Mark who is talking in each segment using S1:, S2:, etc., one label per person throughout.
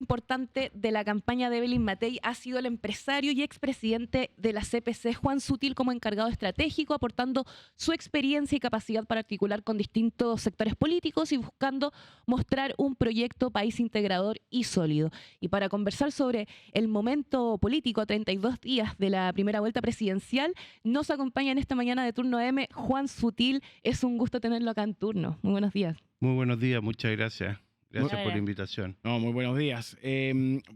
S1: importante de la campaña de Evelyn Matei ha sido el empresario y expresidente de la CPC, Juan Sutil, como encargado estratégico, aportando su experiencia y capacidad para articular con distintos sectores políticos y buscando mostrar un proyecto país integrador y sólido. Y para conversar sobre el momento político a 32 días de la primera vuelta presidencial, nos acompaña en esta mañana de Turno M Juan Sutil. Es un gusto tenerlo acá en turno. Muy buenos días.
S2: Muy buenos días, muchas gracias. Gracias por la invitación.
S3: No, muy buenos días.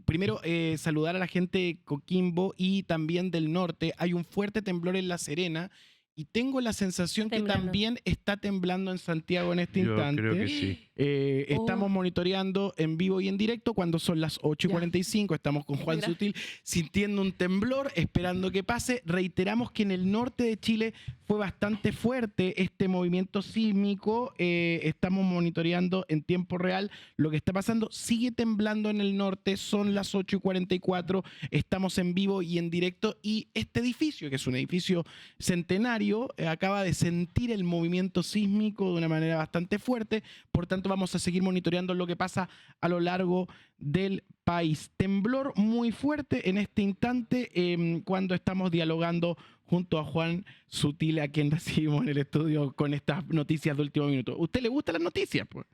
S3: Primero, saludar a la gente de Coquimbo y también del norte. Hay un fuerte temblor en La Serena y tengo la sensación que también está temblando en Santiago en este instante.
S2: Creo que sí.
S3: Estamos monitoreando en vivo y en directo cuando son las 8:45. Estamos con Juan Sutil sintiendo un temblor, esperando que pase. Reiteramos que en el norte de Chile fue bastante fuerte este movimiento sísmico. Estamos monitoreando en tiempo real lo que está pasando. Sigue temblando en el norte, son las 8:44. Estamos en vivo y en directo. Y este edificio, que es un edificio centenario, acaba de sentir el movimiento sísmico de una manera bastante fuerte. Por tanto, vamos a seguir monitoreando lo que pasa a lo largo del país. Temblor muy fuerte en este instante cuando estamos dialogando junto a Juan Sutil, a quien recibimos en el estudio con estas noticias de último minuto. ¿Usted le gustan las noticias, pues?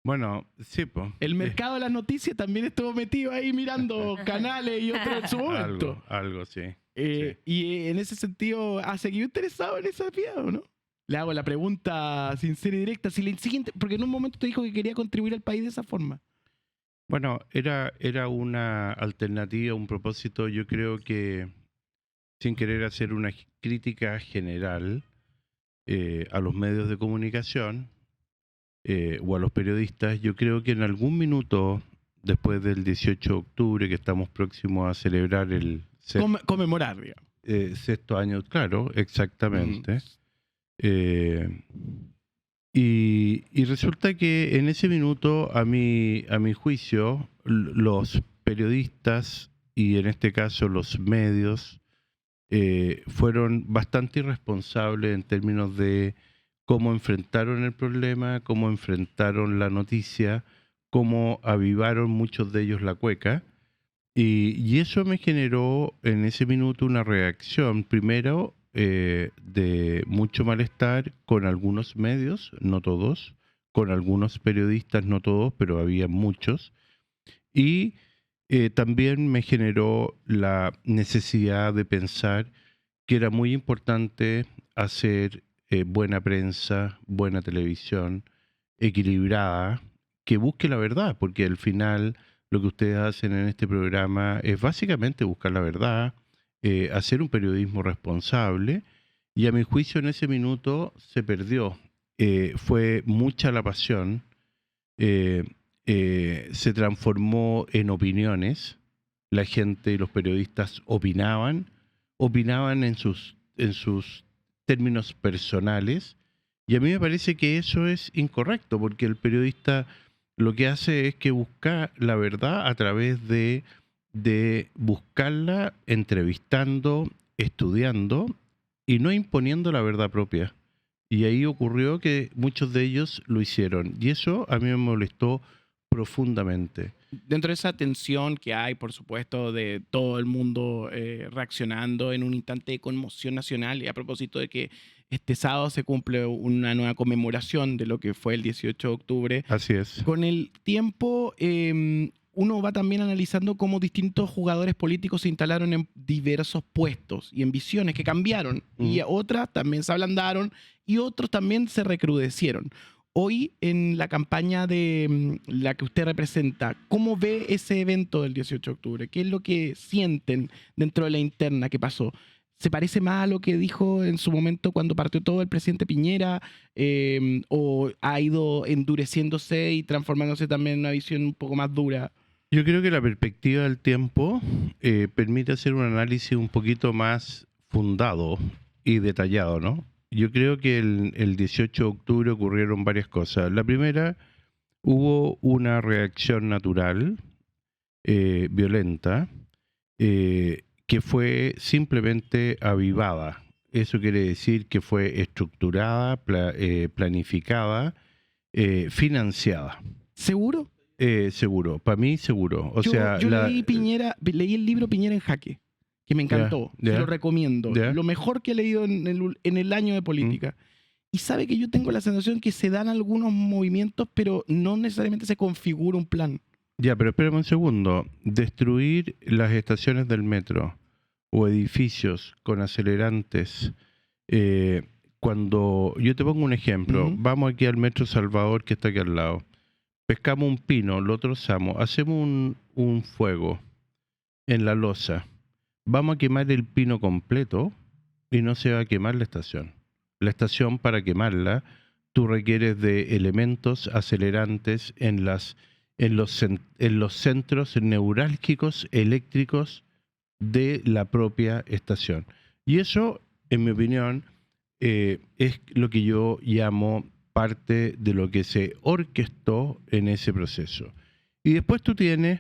S2: Bueno, sí, pues.
S3: El mercado de las noticias también estuvo metido ahí mirando canales y otros en su momento.
S2: Algo, sí.
S3: Sí. Y en ese sentido, ¿ha seguido interesado en esa vía o no? Le hago la pregunta sincera y directa. Si le siguiente, porque en un momento te dijo que quería contribuir al país de esa forma.
S2: Bueno, era una alternativa, un propósito. Yo creo que, sin querer hacer una crítica general a los medios de comunicación o a los periodistas, yo creo que en algún minuto, después del 18 de octubre, que estamos próximos a celebrar el
S3: conmemorar, digamos.
S2: Sexto año, claro, exactamente. Y resulta que en ese minuto, a mi juicio, los periodistas y en este caso los medios fueron bastante irresponsables en términos de cómo enfrentaron el problema, cómo enfrentaron la noticia, cómo avivaron muchos de ellos la cueca. Y eso me generó en ese minuto una reacción, primero, de mucho malestar con algunos medios, no todos, con algunos periodistas, no todos, pero había muchos. Y también me generó la necesidad de pensar que era muy importante hacer buena prensa, buena televisión, equilibrada, que busque la verdad, porque al final lo que ustedes hacen en este programa es básicamente buscar la verdad, hacer un periodismo responsable, y a mi juicio en ese minuto se perdió. Fue mucha la pasión, se transformó en opiniones. La gente y los periodistas opinaban en sus términos personales, y a mí me parece que eso es incorrecto, porque el periodista lo que hace es que busca la verdad a través de buscarla entrevistando, estudiando y no imponiendo la verdad propia. Y ahí ocurrió que muchos de ellos lo hicieron, y eso a mí me molestó profundamente.
S3: Dentro de esa tensión que hay, por supuesto, de todo el mundo reaccionando en un instante de conmoción nacional, y a propósito de que este sábado se cumple una nueva conmemoración de lo que fue el 18 de octubre.
S2: Así es.
S3: Con el tiempo, uno va también analizando cómo distintos jugadores políticos se instalaron en diversos puestos y en visiones que cambiaron, y otras también se ablandaron y otros también se recrudecieron. Hoy, en la campaña de la que usted representa, ¿cómo ve ese evento del 18 de octubre? ¿Qué es lo que sienten dentro de la interna que pasó? ¿Se parece más a lo que dijo en su momento cuando partió todo el presidente Piñera? ¿O ha ido endureciéndose y transformándose también en una visión un poco más dura?
S2: Yo creo que la perspectiva del tiempo permite hacer un análisis un poquito más fundado y detallado, ¿no? Yo creo que el 18 de octubre ocurrieron varias cosas. La primera, hubo una reacción natural, violenta, que fue simplemente avivada. Eso quiere decir que fue estructurada, planificada, financiada.
S3: ¿Seguro?
S2: seguro. Para mí, seguro. O sea,
S3: yo leí el libro Piñera en Jaque, que me encantó.
S2: Ya.
S3: Se lo recomiendo.
S2: Ya.
S3: Lo mejor que he leído en el año de política. Y sabe que yo tengo la sensación que se dan algunos movimientos, pero no necesariamente se configura un plan.
S2: Ya, pero espérame un segundo. Destruir las estaciones del metro o edificios con acelerantes. Cuando yo te pongo un ejemplo, vamos aquí al Metro Salvador que está aquí al lado. Pescamos un pino, lo trozamos, hacemos un fuego en la losa. Vamos a quemar el pino completo y no se va a quemar la estación. La estación, para quemarla, tú requieres de elementos acelerantes en los centros neurálgicos eléctricos de la propia estación. Y eso, en mi opinión, es lo que yo llamo parte de lo que se orquestó en ese proceso. Y después tú tienes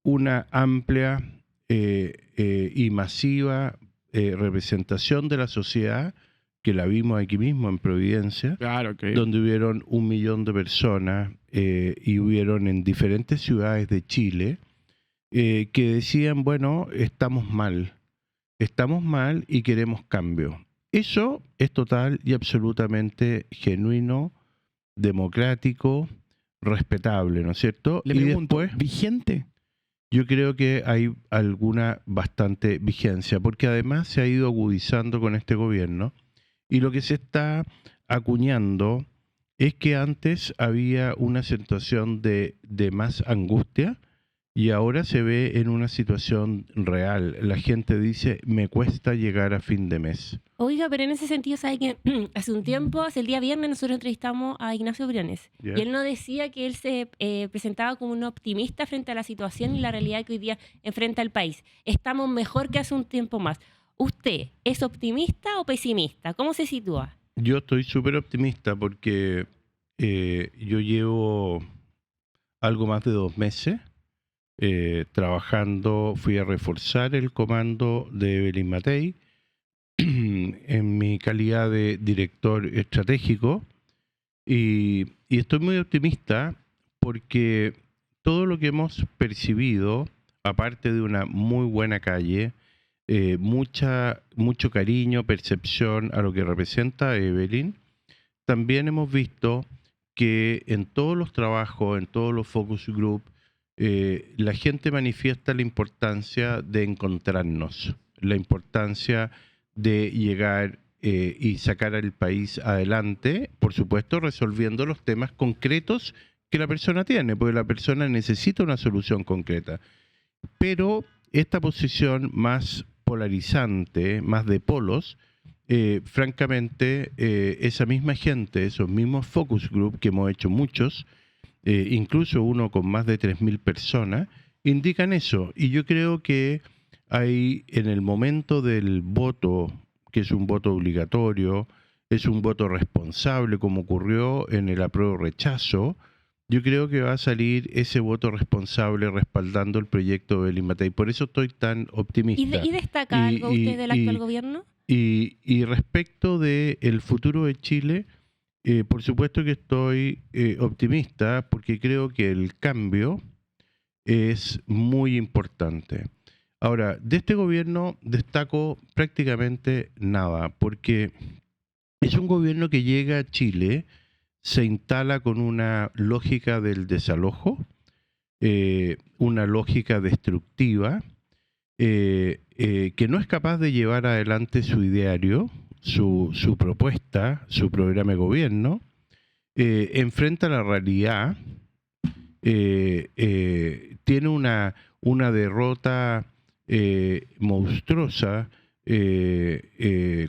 S2: una amplia y masiva representación de la sociedad, que la vimos aquí mismo en Providencia,
S3: Claro,
S2: donde hubieron 1 millón de personas y hubieron en diferentes ciudades de Chile que decían, bueno, estamos mal y queremos cambio. Eso es total y absolutamente genuino, democrático, respetable, ¿no es cierto?
S3: Le pregunto, después, ¿vigente?
S2: Yo creo que hay alguna bastante vigencia, porque además se ha ido agudizando con este gobierno, y lo que se está acuñando es que antes había una situación de más angustia, y ahora se ve en una situación real. La gente dice, me cuesta llegar a fin de mes.
S4: Oiga, pero en ese sentido, ¿sabe que hace un tiempo, hace el día viernes, nosotros entrevistamos a Ignacio Briones?
S2: Yeah.
S4: Y él nos decía que él se presentaba como un optimista frente a la situación y la realidad que hoy día enfrenta el país. Estamos mejor que hace un tiempo más. ¿Usted es optimista o pesimista? ¿Cómo se sitúa?
S2: Yo estoy súper optimista porque yo llevo algo más de 2 meses trabajando. Fui a reforzar el comando de Evelyn Matei en mi calidad de director estratégico, y estoy muy optimista porque todo lo que hemos percibido, aparte de una muy buena calle, mucho cariño, percepción a lo que representa Evelyn, también hemos visto que en todos los trabajos, en todos los focus group, la gente manifiesta la importancia de encontrarnos, la importancia de llegar y sacar al país adelante, por supuesto resolviendo los temas concretos que la persona tiene, porque la persona necesita una solución concreta. Pero esta posición más polarizante, más de polos, francamente, esa misma gente, esos mismos focus group, que hemos hecho muchos, incluso uno con más de 3.000 personas, indican eso. Y yo creo que hay, en el momento del voto, que es un voto obligatorio, es un voto responsable, como ocurrió en el apruebo-rechazo, yo creo que va a salir ese voto responsable respaldando el proyecto de Evelyn Matei. Por eso estoy tan optimista.
S4: ¿Y destaca algo usted del actual gobierno?
S2: Y respecto del futuro de Chile, por supuesto que estoy optimista, porque creo que el cambio es muy importante. Ahora, de este gobierno destaco prácticamente nada, porque es un gobierno que llega a Chile, se instala con una lógica del desalojo, una lógica destructiva, que no es capaz de llevar adelante su ideario, su propuesta, su programa de gobierno, enfrenta la realidad, tiene una derrota monstruosa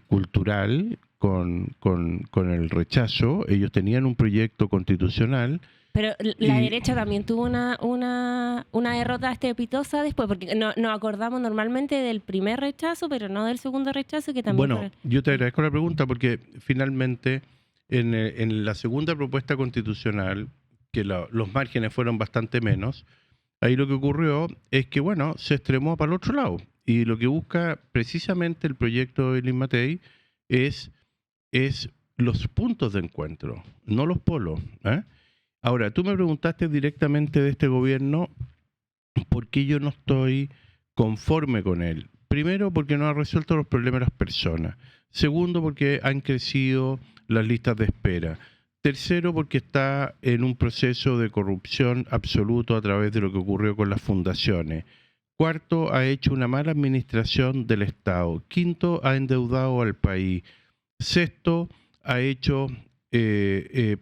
S2: cultural con el rechazo. Ellos tenían un proyecto constitucional.
S4: Pero la derecha también tuvo una derrota estrepitosa después, porque nos acordamos normalmente del primer rechazo, pero no del segundo rechazo, que también...
S2: Bueno, yo te agradezco la pregunta, porque finalmente en la segunda propuesta constitucional, que los márgenes fueron bastante menos, ahí lo que ocurrió es que, bueno, se extremó para el otro lado. Y lo que busca precisamente el proyecto de Evelyn Matei es los puntos de encuentro, no los polos, ¿eh? Ahora, tú me preguntaste directamente de este gobierno por qué yo no estoy conforme con él. Primero, porque no ha resuelto los problemas de las personas. Segundo, porque han crecido las listas de espera. Tercero, porque está en un proceso de corrupción absoluto a través de lo que ocurrió con las fundaciones. Cuarto, ha hecho una mala administración del Estado. Quinto, ha endeudado al país. Sexto, ha hecho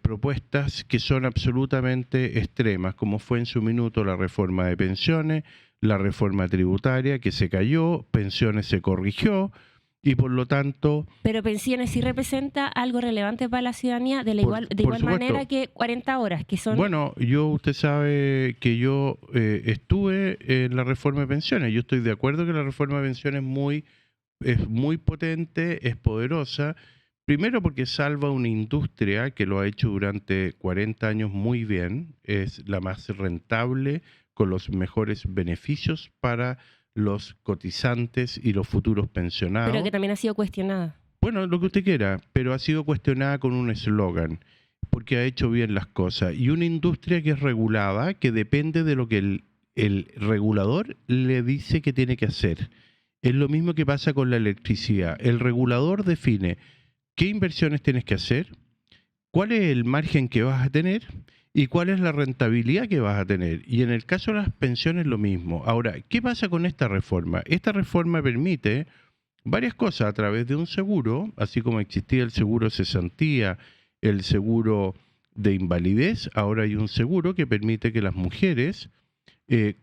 S2: propuestas que son absolutamente extremas, como fue en su minuto la reforma de pensiones, la reforma tributaria que se cayó, pensiones se corrigió y por lo tanto...
S4: Pero pensiones sí representa algo relevante para la ciudadanía de igual
S2: supuesto.
S4: manera que 40 horas, que son...
S2: Bueno, usted sabe que yo estuve en la reforma de pensiones. Yo estoy de acuerdo que la reforma de pensiones es muy potente, es poderosa. Primero porque salva una industria que lo ha hecho durante 40 años muy bien. Es la más rentable, con los mejores beneficios para los cotizantes y los futuros pensionados.
S4: Pero que también ha sido cuestionada.
S2: Bueno, lo que usted quiera, pero ha sido cuestionada con un eslogan, porque ha hecho bien las cosas. Y una industria que es regulada, que depende de lo que el regulador le dice que tiene que hacer. Es lo mismo que pasa con la electricidad. El regulador define qué inversiones tienes que hacer, cuál es el margen que vas a tener y cuál es la rentabilidad que vas a tener. Y en el caso de las pensiones lo mismo. Ahora, ¿qué pasa con esta reforma? Esta reforma permite varias cosas a través de un seguro, así como existía el seguro cesantía, el seguro de invalidez, ahora hay un seguro que permite que las mujeres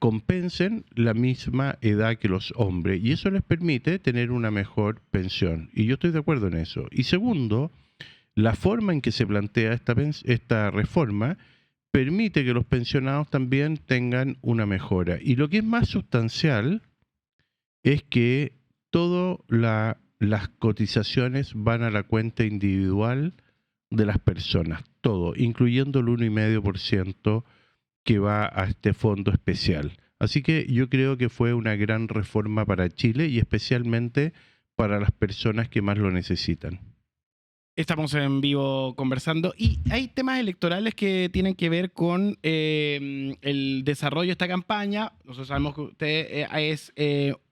S2: compensen la misma edad que los hombres y eso les permite tener una mejor pensión. Y yo estoy de acuerdo en eso. Y segundo, la forma en que se plantea esta reforma permite que los pensionados también tengan una mejora. Y lo que es más sustancial es que todas las cotizaciones van a la cuenta individual de las personas, todo, incluyendo el 1,5% que va a este fondo especial. Así que yo creo que fue una gran reforma para Chile y especialmente para las personas que más lo necesitan.
S3: Estamos en vivo conversando y hay temas electorales que tienen que ver con el desarrollo de esta campaña. Nosotros sabemos que usted es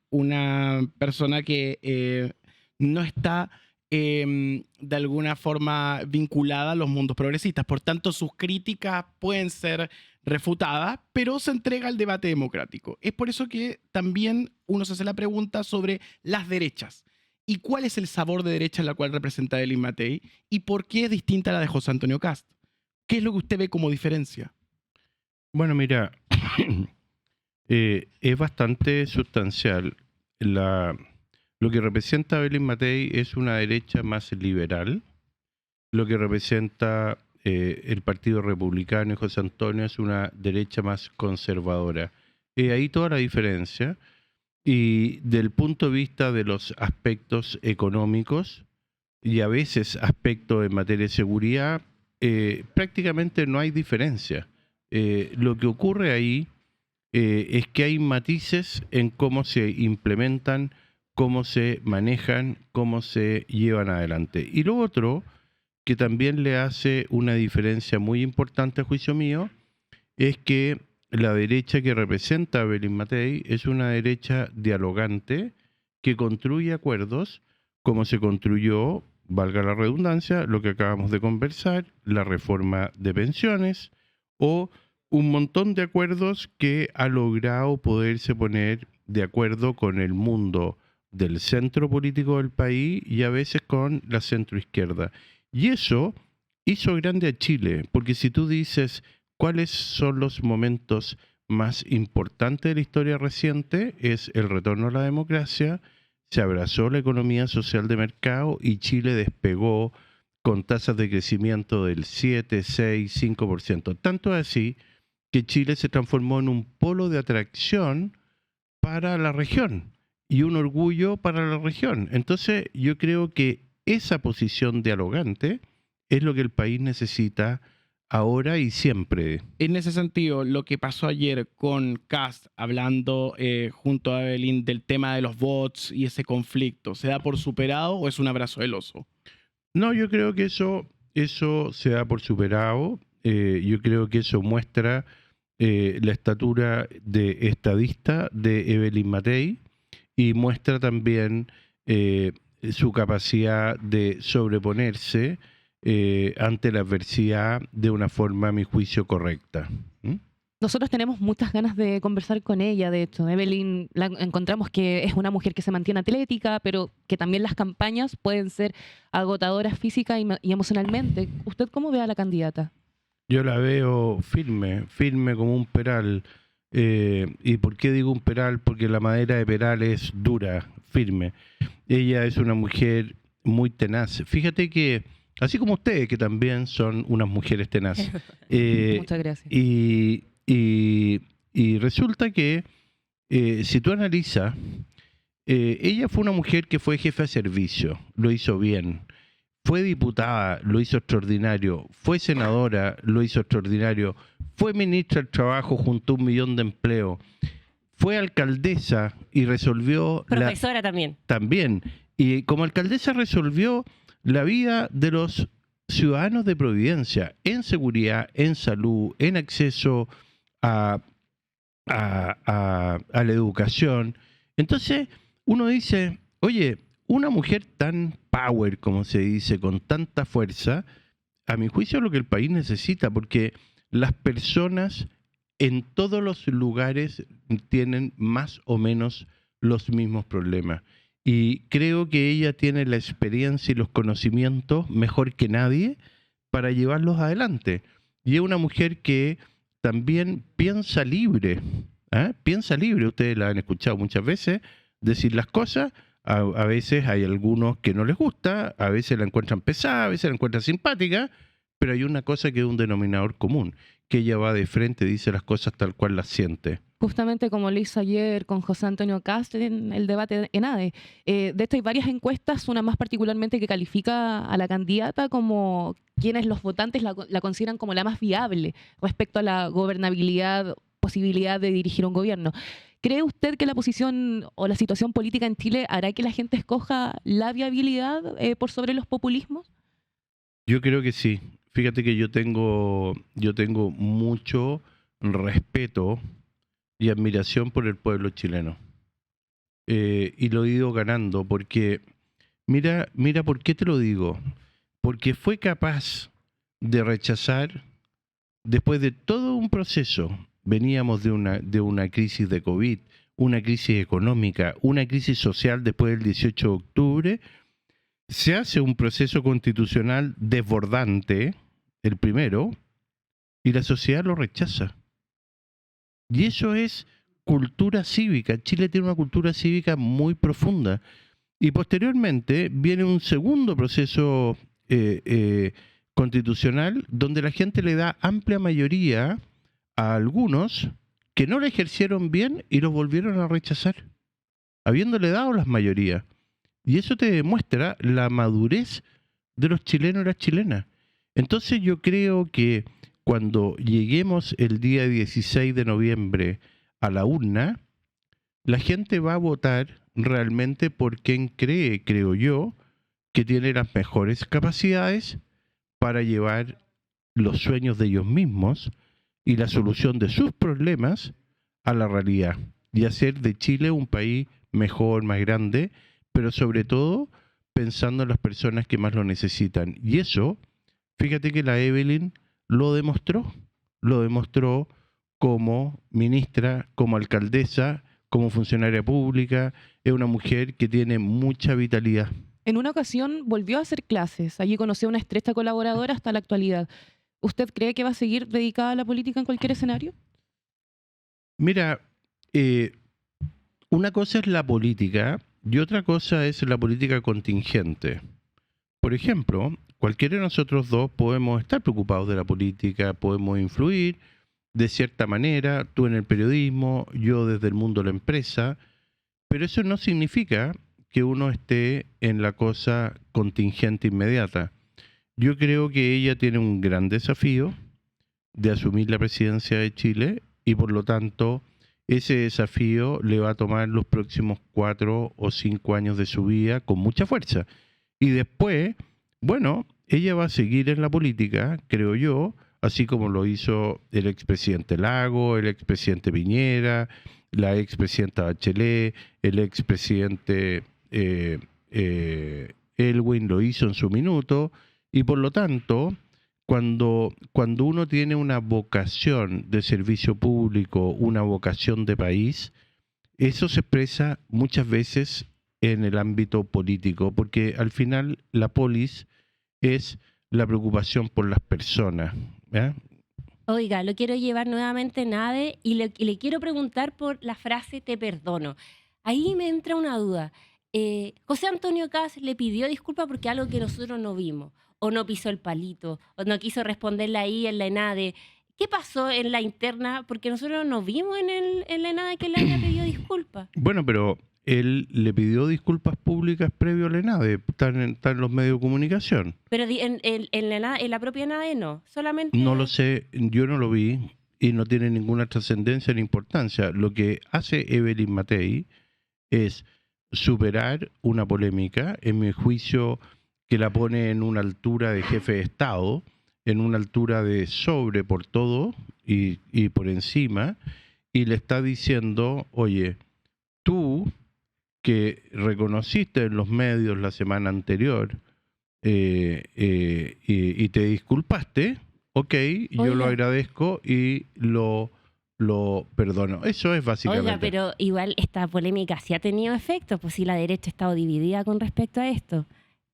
S3: una persona que no está de alguna forma vinculada a los mundos progresistas. Por tanto, sus críticas pueden ser refutadas, pero se entrega al debate democrático. Es por eso que también uno se hace la pregunta sobre las derechas. ¿Y cuál es el sabor de derecha en la cual representa Belín Matei? ¿Y por qué es distinta a la de José Antonio Kast? ¿Qué es lo que usted ve como diferencia?
S2: Bueno, mira, es bastante sustancial. Lo que representa Belín Matei es una derecha más liberal. Lo que representa el Partido Republicano y José Antonio es una derecha más conservadora. Ahí toda la diferencia. Y del punto de vista de los aspectos económicos y a veces aspectos en materia de seguridad, prácticamente no hay diferencia. Lo que ocurre ahí es que hay matices en cómo se implementan, cómo se manejan, cómo se llevan adelante. Y lo otro, que también le hace una diferencia muy importante a juicio mío, es que la derecha que representa a Belín Matei es una derecha dialogante que construye acuerdos como se construyó, valga la redundancia, lo que acabamos de conversar, la reforma de pensiones o un montón de acuerdos que ha logrado poderse poner de acuerdo con el mundo del centro político del país y a veces con la centroizquierda. Y eso hizo grande a Chile, porque si tú dices cuáles son los momentos más importantes de la historia reciente, es el retorno a la democracia, se abrazó la economía social de mercado y Chile despegó con tasas de crecimiento del 7, 6, 5%. Tanto así que Chile se transformó en un polo de atracción para la región y un orgullo para la región. Entonces yo creo que esa posición dialogante es lo que el país necesita ahora y siempre.
S3: En ese sentido, lo que pasó ayer con Kast hablando junto a Belín del tema de los bots y ese conflicto, ¿se da por superado o es un abrazo del oso?
S2: No, yo creo que eso se da por superado. yo creo que eso muestra la estatura de estadista de Evelyn Matei y muestra también su capacidad de sobreponerse ante la adversidad de una forma, a mi juicio, correcta.
S1: Nosotros tenemos muchas ganas de conversar con ella, de hecho. Evelyn, la encontramos que es una mujer que se mantiene atlética, pero que también las campañas pueden ser agotadoras física y emocionalmente. ¿Usted cómo ve a la candidata?
S2: Yo la veo firme, firme como un peral. ¿Y por qué digo un peral? Porque la madera de peral es dura, firme. Ella es una mujer muy tenaz. Fíjate que, así como ustedes, que también son unas mujeres tenaces.
S1: Muchas gracias.
S2: Y resulta que, si tú analizas, ella fue una mujer que fue jefa de servicio, lo hizo bien. Fue diputada, lo hizo extraordinario. Fue senadora, lo hizo extraordinario. Fue ministra del Trabajo, juntó 1 millón de empleo. Fue alcaldesa y resolvió...
S4: Profesora también.
S2: También. Y como alcaldesa resolvió la vida de los ciudadanos de Providencia en seguridad, en salud, en acceso a la educación. Entonces uno dice, oye, una mujer tan power, como se dice, con tanta fuerza, a mi juicio es lo que el país necesita, porque las personas en todos los lugares tienen más o menos los mismos problemas. Y creo que ella tiene la experiencia y los conocimientos mejor que nadie para llevarlos adelante. Y es una mujer que también piensa libre. Piensa libre, ustedes la han escuchado muchas veces decir las cosas. A veces hay algunos que no les gusta, a veces la encuentran pesada, a veces la encuentran simpática, pero hay una cosa que es un denominador común, que ella va de frente y dice las cosas tal cual las siente.
S1: Justamente como lo hizo ayer con José Antonio Kast en el debate en ADE. De esto hay varias encuestas, una más particularmente que califica a la candidata como quienes los votantes la consideran como la más viable respecto a la gobernabilidad, posibilidad de dirigir un gobierno. ¿Cree usted que la posición o la situación política en Chile hará que la gente escoja la viabilidad por sobre los populismos?
S2: Yo creo que sí. Fíjate que yo tengo mucho respeto y admiración por el pueblo chileno. Y lo he ido ganando porque, mira por qué te lo digo. Porque fue capaz de rechazar, después de todo un proceso, veníamos de una crisis de COVID, una crisis económica, una crisis social después del 18 de octubre, se hace un proceso constitucional desbordante, el primero, y la sociedad lo rechaza. Y eso es cultura cívica. Chile tiene una cultura cívica muy profunda. Y posteriormente viene un segundo proceso constitucional donde la gente le da amplia mayoría a algunos que no la ejercieron bien y los volvieron a rechazar, habiéndole dado las mayorías. Y eso te demuestra la madurez de los chilenos y las chilenas. Entonces yo creo que cuando lleguemos el día 16 de noviembre a la urna, la gente va a votar realmente por quien cree, creo yo, que tiene las mejores capacidades para llevar los sueños de ellos mismos y la solución de sus problemas a la realidad y hacer de Chile un país mejor, más grande, pero sobre todo pensando en las personas que más lo necesitan. Y eso, fíjate que la Evelyn lo demostró como ministra, como alcaldesa, como funcionaria pública. Es una mujer que tiene mucha vitalidad.
S1: En una ocasión volvió a hacer clases, allí conoció a una estrecha colaboradora hasta la actualidad. ¿Usted cree que va a seguir dedicada a la política en cualquier escenario?
S2: Mira, una cosa es la política y otra cosa es la política contingente. Por ejemplo, cualquiera de nosotros dos podemos estar preocupados de la política, podemos influir de cierta manera, tú en el periodismo, yo desde el mundo de la empresa, pero eso no significa que uno esté en la cosa contingente inmediata. Yo creo que ella tiene un gran desafío de asumir la presidencia de Chile y por lo tanto ese desafío le va a tomar los próximos 4 o 5 años de su vida con mucha fuerza. Y después, bueno, ella va a seguir en la política, creo yo, así como lo hizo el expresidente Lago, el expresidente Piñera, la expresidenta Bachelet, el expresidente Elwin lo hizo en su minuto, y por lo tanto, cuando uno tiene una vocación de servicio público, una vocación de país, eso se expresa muchas veces en el ámbito político, porque al final la polis es la preocupación por las personas. ¿Eh?
S4: Oiga, lo quiero llevar nuevamente Nade y le quiero preguntar por la frase te perdono. Ahí me entra una duda. José Antonio Kast le pidió disculpas porque algo que nosotros no vimos, o no pisó el palito, o no quiso responderle ahí en la ENADE. ¿Qué pasó en la interna? Porque nosotros no vimos en la ENADE que le haya pedido disculpas.
S2: Bueno, pero él le pidió disculpas públicas previo a la ENADE, están en los medios de comunicación.
S4: Pero en la propia ENADE no, solamente...
S2: No lo sé, yo no lo vi y no tiene ninguna trascendencia ni importancia. Lo que hace Evelyn Matei es superar una polémica, en mi juicio, que la pone en una altura de jefe de Estado, en una altura de sobre por todo y por encima, y le está diciendo, oye, tú que reconociste en los medios la semana anterior y te disculpaste, ok, yo lo agradezco y lo perdono. Eso es básicamente.
S4: Oiga, pero igual esta polémica sí ha tenido efectos, pues sí, la derecha ha estado dividida con respecto a esto.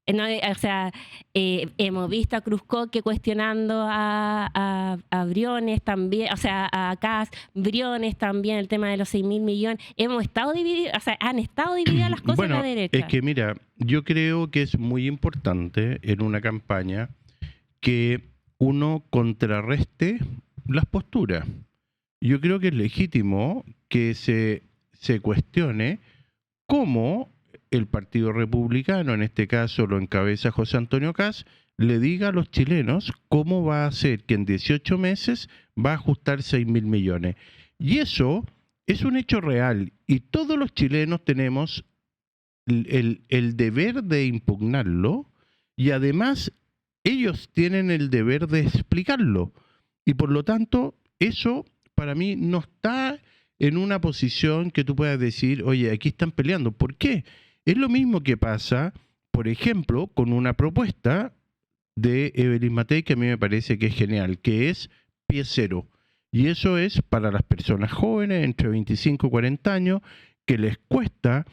S4: No, o sea, hemos visto a Cruzcoque cuestionando a Briones también, o sea, a Kast, Briones también, el tema de los 6.000 millones. Hemos estado divididos, o sea, han estado divididas las cosas en la derecha.
S2: Es que mira, yo creo que es muy importante en una campaña que uno contrarreste las posturas. Yo creo que es legítimo que se cuestione cómo el Partido Republicano, en este caso lo encabeza José Antonio Kast, le diga a los chilenos cómo va a hacer que en 18 meses va a ajustar 6.000 millones. Y eso es un hecho real y todos los chilenos tenemos el deber de impugnarlo y además ellos tienen el deber de explicarlo. Y por lo tanto, eso para mí no está en una posición que tú puedas decir, oye, aquí están peleando. ¿Por qué? Es lo mismo que pasa, por ejemplo, con una propuesta de Evelyn Matei que a mí me parece que es genial, que es pie cero. Y eso es para las personas jóvenes entre 25 y 40 años que les cuesta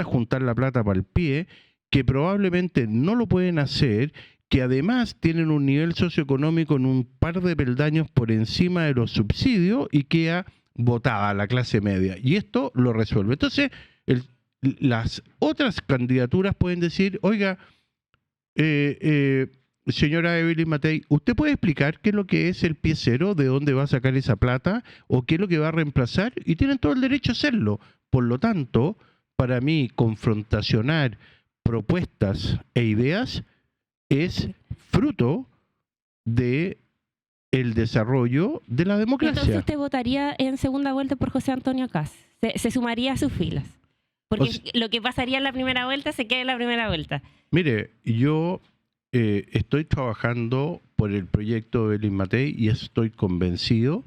S2: juntar la plata para el pie, que probablemente no lo pueden hacer, que además tienen un nivel socioeconómico en un par de peldaños por encima de los subsidios y queda votada la clase media. Y esto lo resuelve. Entonces, las otras candidaturas pueden decir, oiga, señora Evelyn Matei, ¿usted puede explicar qué es lo que es el pie cero, de dónde va a sacar esa plata o qué es lo que va a reemplazar? Y tienen todo el derecho a hacerlo. Por lo tanto, para mí, confrontacionar propuestas e ideas es fruto de el desarrollo de la democracia.
S4: Entonces usted votaría en segunda vuelta por José Antonio Kast, se sumaría a sus filas, porque lo que pasaría en la primera vuelta se queda en la primera vuelta.
S2: Mire, yo estoy trabajando por el proyecto de Evelyn Matei y estoy convencido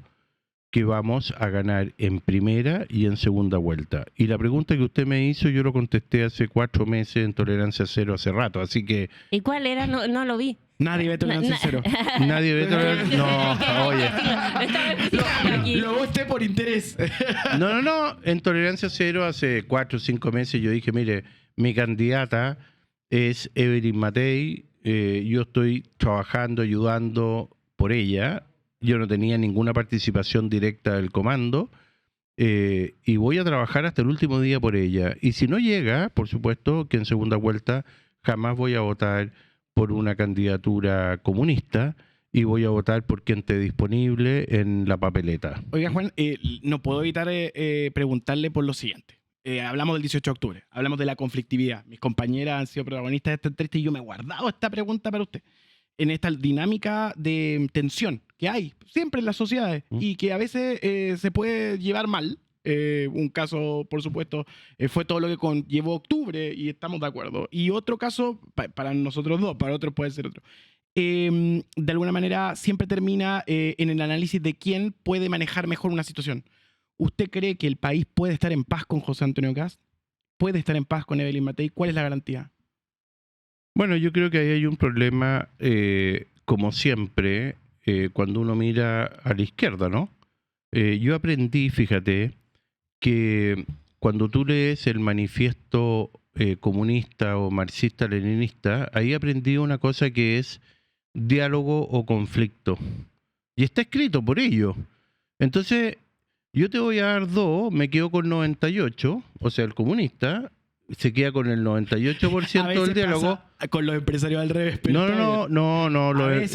S2: que vamos a ganar en primera y en segunda vuelta. Y la pregunta que usted me hizo, yo lo contesté hace 4 meses en Tolerancia Cero hace rato, así que...
S4: ¿Y cuál era? No lo vi.
S3: Nadie ve Tolerancia Cero.
S2: Nadie ve Tolerancia. No, oye.
S3: Lo voté por interés.
S2: No. En Tolerancia Cero hace 4 o 5 meses yo dije, mire, mi candidata es Evelyn Matei, yo estoy trabajando, ayudando por ella. Yo no tenía ninguna participación directa del comando y voy a trabajar hasta el último día por ella. Y si no llega, por supuesto que en segunda vuelta jamás voy a votar por una candidatura comunista y voy a votar por quien esté disponible en la papeleta.
S3: Oiga, Juan, no puedo evitar preguntarle por lo siguiente. Hablamos del 18 de octubre, hablamos de la conflictividad. Mis compañeras han sido protagonistas de esta entrevista y yo me he guardado esta pregunta para usted. En esta dinámica de tensión que hay siempre en las sociedades y que a veces se puede llevar mal. Un caso, por supuesto, fue todo lo que conllevó octubre y estamos de acuerdo. Y otro caso, para nosotros dos, para otros puede ser otro. de alguna manera siempre termina en el análisis de quién puede manejar mejor una situación. ¿Usted cree que el país puede estar en paz con José Antonio Kast? ¿Puede estar en paz con Evelyn Matei? ¿Cuál es la garantía?
S2: Bueno, yo creo que ahí hay un problema, como siempre, cuando uno mira a la izquierda, ¿no? Yo aprendí, fíjate, que cuando tú lees el manifiesto comunista o marxista-leninista, ahí aprendí una cosa que es diálogo o conflicto. Y está escrito por ellos. Entonces, yo te voy a dar 2, me quedo con 98, o sea, el comunista se queda con el 98% del diálogo.
S3: Con los empresarios al revés. Pero
S2: No,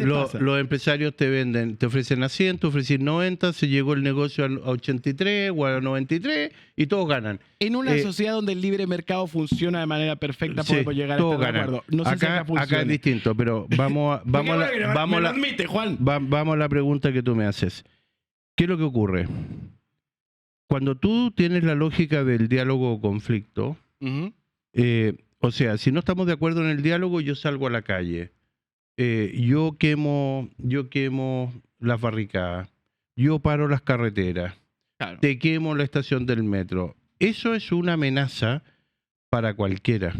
S3: pasa.
S2: los empresarios te venden, te ofrecen a 100, te ofrecen 90, se llegó el negocio a 83 o a 93 y todos ganan.
S3: En una sociedad donde el libre mercado funciona de manera perfecta,
S2: Sí,
S3: podemos llegar a
S2: todos
S3: estar de
S2: ganan.
S3: acuerdo. No sé si
S2: acá es
S3: funcione.
S2: distinto, pero vamos a la pregunta que tú me haces. ¿Qué es lo que ocurre? Cuando tú tienes la lógica del diálogo o conflicto,
S3: Ujú.
S2: o sea, si no estamos de acuerdo en el diálogo, yo salgo a la calle. Yo quemo las barricadas. Yo paro las carreteras.
S3: Claro.
S2: Te quemo la estación del metro. Eso es una amenaza para cualquiera.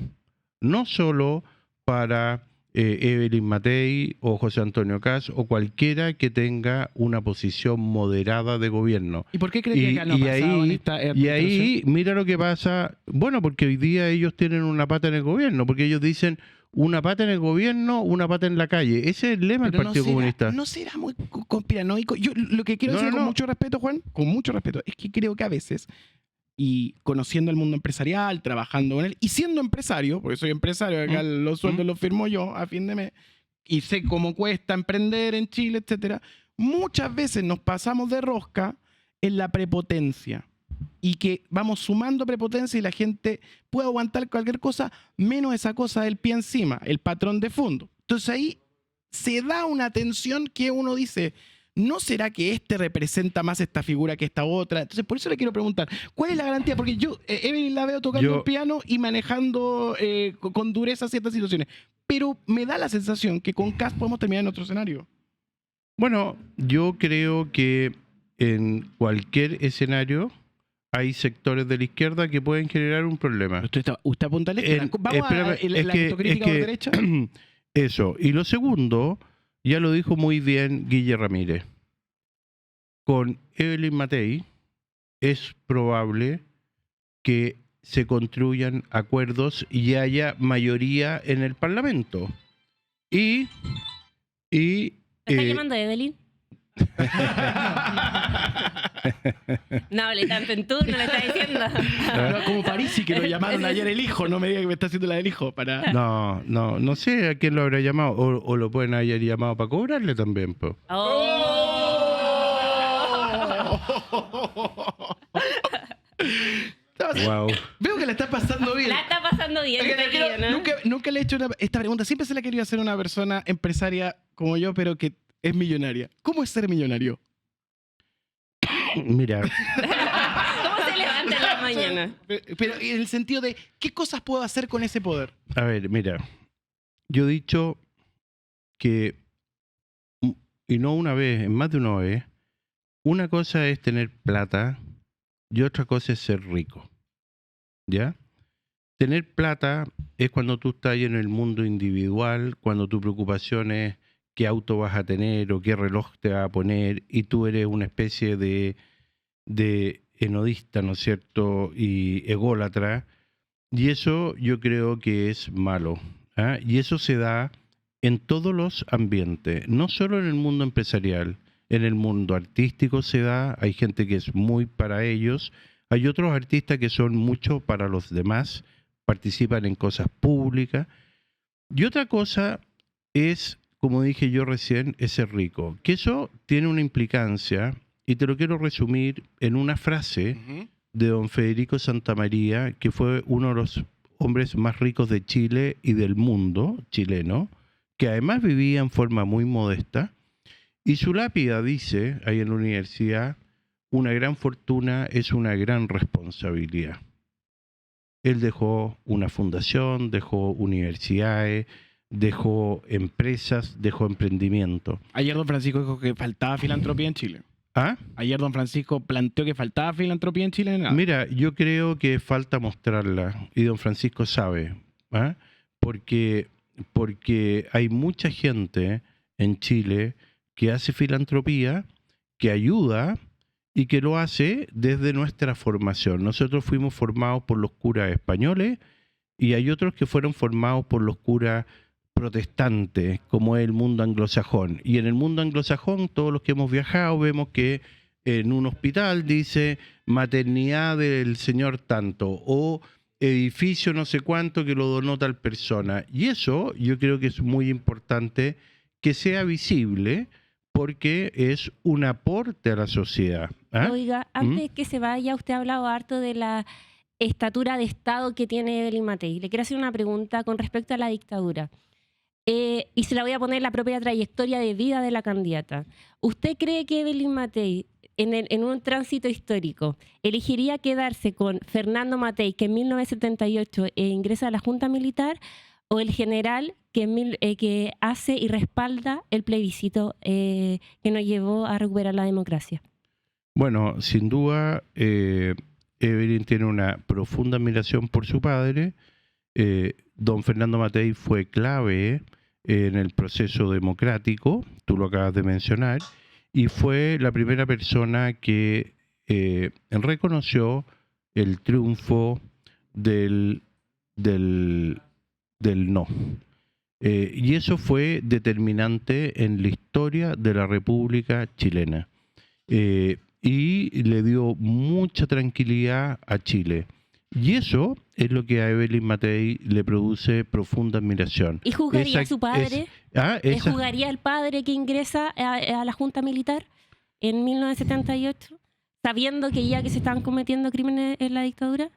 S2: No solo para Evelyn Matei o José Antonio Kast o cualquiera que tenga una posición moderada de gobierno.
S3: ¿Y por qué cree que acá no ha pasado en esta
S2: Y ahí, mira lo que pasa. Bueno, porque hoy día ellos tienen una pata en el gobierno, porque ellos dicen una pata en el gobierno, una pata en la calle. Ese es el lema del Partido Comunista.
S3: ¿No será muy conspiranoico? Yo lo que quiero decir
S2: No.
S3: con mucho respeto, Juan, con mucho respeto, es que creo que a veces, y conociendo el mundo empresarial, trabajando con él, y siendo empresario, porque soy empresario, acá los sueldos los firmo yo a fin de mes, y sé cómo cuesta emprender en Chile, etcétera, muchas veces nos pasamos de rosca en la prepotencia. Y que vamos sumando prepotencia y la gente puede aguantar cualquier cosa, menos esa cosa del pie encima, el patrón de fondo. Entonces ahí se da una tensión que uno dice, ¿no será que este representa más esta figura que esta otra? Entonces por eso le quiero preguntar, ¿cuál es la garantía? Porque yo, Evelyn la veo tocando el piano y manejando con dureza ciertas situaciones, pero me da la sensación que con Kast podemos terminar en otro escenario.
S2: Bueno, yo creo que en cualquier escenario hay sectores de la izquierda que pueden generar un problema.
S3: ¿Usted apunta a la izquierda? ¿Vamos a la autocrítica por derecha?
S2: Eso. Y lo segundo, ya lo dijo muy bien Guille Ramírez. Con Evelyn Matei es probable que se construyan acuerdos y haya mayoría en el Parlamento.
S4: ¿Te está llamando Evelyn? No hable tanto en turno, le está diciendo.
S3: No, como Parisi, que lo llamaron ayer el hijo, no me diga que me está haciendo la del hijo.
S2: No sé a quién lo habrá llamado, o lo pueden haber llamado para cobrarle también, po. Wow.
S3: Veo que la está pasando bien.
S4: La está pasando bien. ¿No?
S3: Nunca le he hecho esta pregunta. Siempre se la quería hacer a una persona empresaria como yo, pero que es millonaria. ¿Cómo es ser millonario?
S2: Mira.
S4: ¿Cómo se levanta en la mañana?
S3: Pero en el sentido de, ¿qué cosas puedo hacer con ese poder?
S2: A ver, mira. Yo he dicho que, y no una vez, en más de una vez, una cosa es tener plata y otra cosa es ser rico. ¿Ya? Tener plata es cuando tú estás en el mundo individual, cuando tu preocupación es qué auto vas a tener o qué reloj te vas a poner, y tú eres una especie de enodista, ¿no es cierto? Y ególatra. Y eso yo creo que es malo. ¿Ah? Y eso se da en todos los ambientes, no solo en el mundo empresarial, en el mundo artístico se da, hay gente que es muy para ellos, hay otros artistas que son mucho para los demás, participan en cosas públicas. Y otra cosa es, como dije yo recién, es ser rico, que eso tiene una implicancia, y te lo quiero resumir en una frase de don Federico Santamaría, que fue uno de los hombres más ricos de Chile y del mundo chileno, que además vivía en forma muy modesta, y su lápida dice, ahí en la universidad, una gran fortuna es una gran responsabilidad. Él dejó una fundación, dejó universidades, dejó empresas, dejó emprendimiento.
S3: Ayer don Francisco dijo que faltaba filantropía en Chile.
S2: ¿Ah?
S3: Ayer don Francisco planteó que faltaba filantropía en Chile.
S2: Mira, yo creo que falta mostrarla, y don Francisco sabe, ¿ah? Porque hay mucha gente en Chile que hace filantropía, que ayuda y que lo hace desde nuestra formación. Nosotros fuimos formados por los curas españoles y hay otros que fueron formados por los curas protestantes, como es el mundo anglosajón. Y en el mundo anglosajón, todos los que hemos viajado, vemos que en un hospital dice maternidad del señor tanto, o edificio no sé cuánto que lo donó tal persona. Y eso yo creo que es muy importante que sea visible, porque es un aporte a la sociedad. ¿Ah?
S4: Oiga, antes que se vaya, usted ha hablado harto de la estatura de Estado que tiene Evelyn Matei. Le quiero hacer una pregunta con respecto a la dictadura. Y se la voy a poner la propia trayectoria de vida de la candidata. ¿Usted cree que Evelyn Matei, en un tránsito histórico, elegiría quedarse con Fernando Matei, que en 1978 ingresa a la Junta Militar, o el general que hace y respalda el plebiscito que nos llevó a recuperar la democracia?
S2: Bueno, sin duda, Evelyn tiene una profunda admiración por su padre. Don Fernando Matei fue clave en el proceso democrático, tú lo acabas de mencionar, y fue la primera persona que reconoció el triunfo del no. Y eso fue determinante en la historia de la República Chilena. Y le dio mucha tranquilidad a Chile. Y eso es lo que a Evelyn Matei le produce profunda admiración.
S4: ¿Y jugaría su padre? ¿Jugaría el padre que ingresa a la Junta Militar en 1978, sabiendo que ya que se estaban cometiendo crímenes en la dictadura?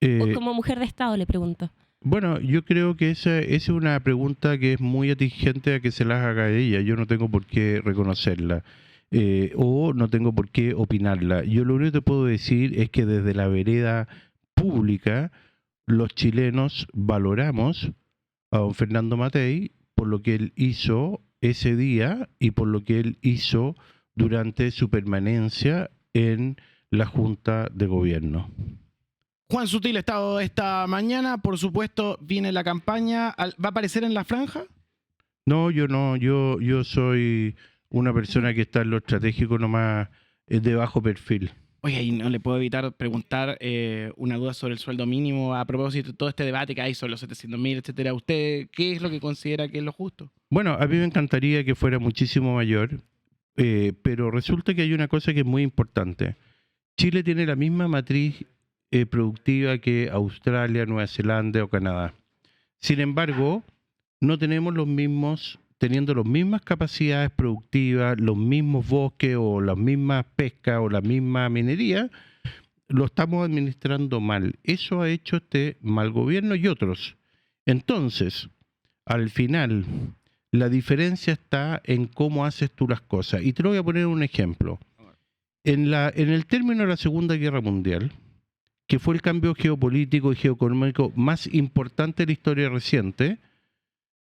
S4: ¿O como mujer de Estado, le pregunto?
S2: Bueno, yo creo que esa es una pregunta que es muy atingente a que se la haga ella. Yo no tengo por qué reconocerla. O no tengo por qué opinarla. Yo lo único que puedo decir es que desde la vereda pública los chilenos valoramos a don Fernando Matei por lo que él hizo ese día y por lo que él hizo durante su permanencia en la Junta de Gobierno.
S3: Juan Sutil estado esta mañana, por supuesto, viene la campaña. ¿Va a aparecer en la franja?
S2: No, yo no. Yo soy una persona que está en lo estratégico nomás, de bajo perfil.
S3: Oye, y no le puedo evitar preguntar una duda sobre el sueldo mínimo a propósito de todo este debate que hay sobre los 700.000, etcétera. ¿Usted qué es lo que considera que es lo justo?
S2: Bueno, a mí me encantaría que fuera muchísimo mayor, pero resulta que hay una cosa que es muy importante. Chile tiene la misma matriz productiva que Australia, Nueva Zelanda o Canadá. Sin embargo, no tenemos teniendo las mismas capacidades productivas, los mismos bosques o las mismas pescas o la misma minería, lo estamos administrando mal. Eso ha hecho este mal gobierno y otros. Entonces, al final, la diferencia está en cómo haces tú las cosas. Y te lo voy a poner un ejemplo. En el término de la Segunda Guerra Mundial, que fue el cambio geopolítico y geoeconómico más importante de la historia reciente,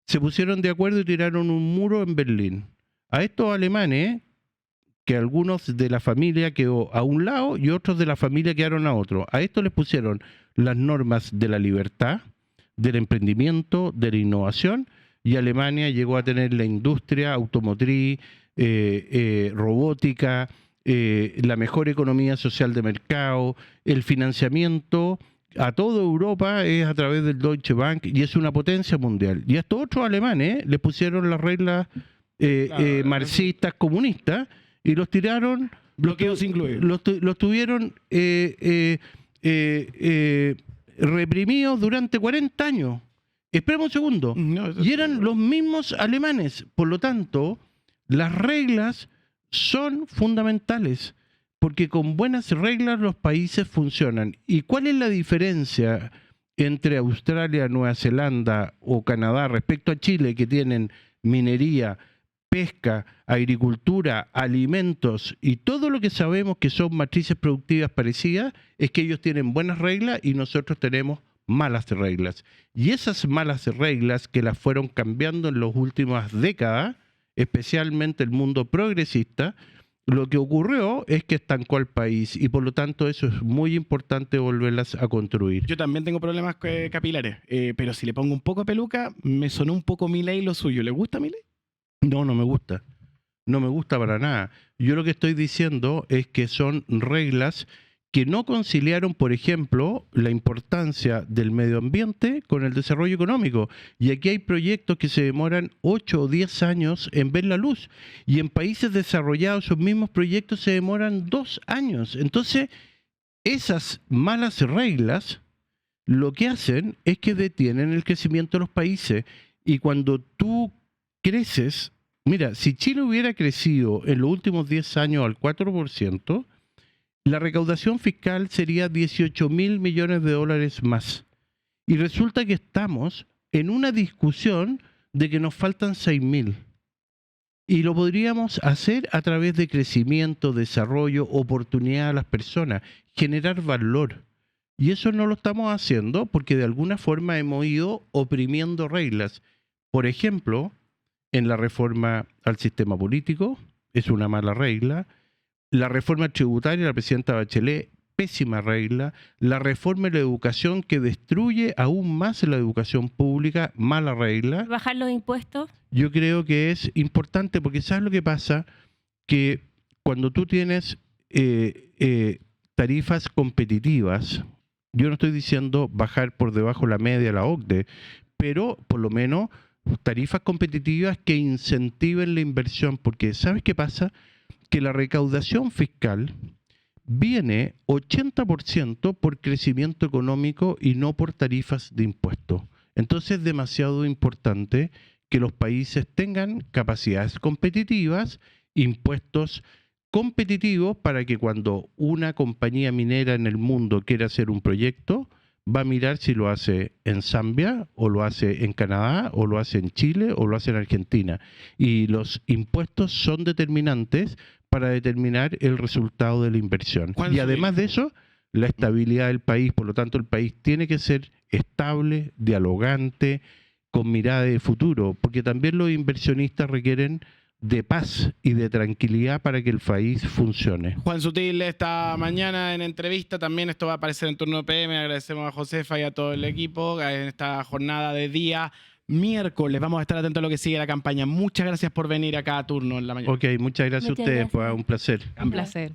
S2: se pusieron de acuerdo y tiraron un muro en Berlín. A estos alemanes, que algunos de la familia quedó a un lado y otros de la familia quedaron a otro, a estos les pusieron las normas de la libertad, del emprendimiento, de la innovación, y Alemania llegó a tener la industria automotriz, robótica, la mejor economía social de mercado, el financiamiento a toda Europa es a través del Deutsche Bank y es una potencia mundial. Y a estos otros alemanes les pusieron las reglas marxistas, comunistas, y los tiraron, los tuvieron reprimidos durante 40 años. Esperemos un segundo. Y eran los mismos alemanes. Por lo tanto, las reglas son fundamentales, porque con buenas reglas los países funcionan. ¿Y cuál es la diferencia entre Australia, Nueva Zelanda o Canadá respecto a Chile, que tienen minería, pesca, agricultura, alimentos y todo lo que sabemos que son matrices productivas parecidas? Es que ellos tienen buenas reglas y nosotros tenemos malas reglas. Y esas malas reglas que las fueron cambiando en las últimas décadas, especialmente el mundo progresista, lo que ocurrió es que estancó al país y por lo tanto eso es muy importante volverlas a construir.
S3: Yo también tengo problemas capilares, pero si le pongo un poco de peluca, me sonó un poco Milei lo suyo. ¿Le gusta Milei?
S2: No, no me gusta. No me gusta para nada. Yo lo que estoy diciendo es que son reglas que no conciliaron, por ejemplo, la importancia del medio ambiente con el desarrollo económico. Y aquí hay proyectos que se demoran 8 o 10 años en ver la luz. Y en países desarrollados esos mismos proyectos se demoran 2 años. Entonces, esas malas reglas lo que hacen es que detienen el crecimiento de los países. Y cuando tú creces, mira, si Chile hubiera crecido en los últimos 10 años al 4%, la recaudación fiscal sería 18.000 millones de dólares más. Y resulta que estamos en una discusión de que nos faltan 6.000. Y lo podríamos hacer a través de crecimiento, desarrollo, oportunidad a las personas, generar valor. Y eso no lo estamos haciendo porque de alguna forma hemos ido oprimiendo reglas. Por ejemplo, en la reforma al sistema político, es una mala regla. La reforma tributaria de la presidenta Bachelet, pésima regla. La reforma de la educación que destruye aún más la educación pública, mala regla.
S4: ¿Bajar los impuestos?
S2: Yo creo que es importante porque ¿sabes lo que pasa? Que cuando tú tienes tarifas competitivas, yo no estoy diciendo bajar por debajo la media de la OCDE, pero por lo menos tarifas competitivas que incentiven la inversión, porque ¿sabes qué pasa? Que la recaudación fiscal viene 80% por crecimiento económico y no por tarifas de impuestos. Entonces es demasiado importante que los países tengan capacidades competitivas, impuestos competitivos para que cuando una compañía minera en el mundo quiera hacer un proyecto, va a mirar si lo hace en Zambia, o lo hace en Canadá, o lo hace en Chile, o lo hace en Argentina. Y los impuestos son determinantes para determinar el resultado de la inversión. Y además de eso, la estabilidad del país. Por lo tanto, el país tiene que ser estable, dialogante, con mirada de futuro, porque también los inversionistas requieren de paz y de tranquilidad para que el país funcione.
S3: Juan Sutil esta mañana en entrevista, también esto va a aparecer en Turno PM, agradecemos a Josefa y a todo el equipo en esta jornada de día miércoles. Vamos a estar atentos a lo que sigue la campaña. Muchas gracias por venir acá a Turno en la mañana.
S2: Ok, muchas gracias a ustedes, pues, un placer.
S1: Un placer.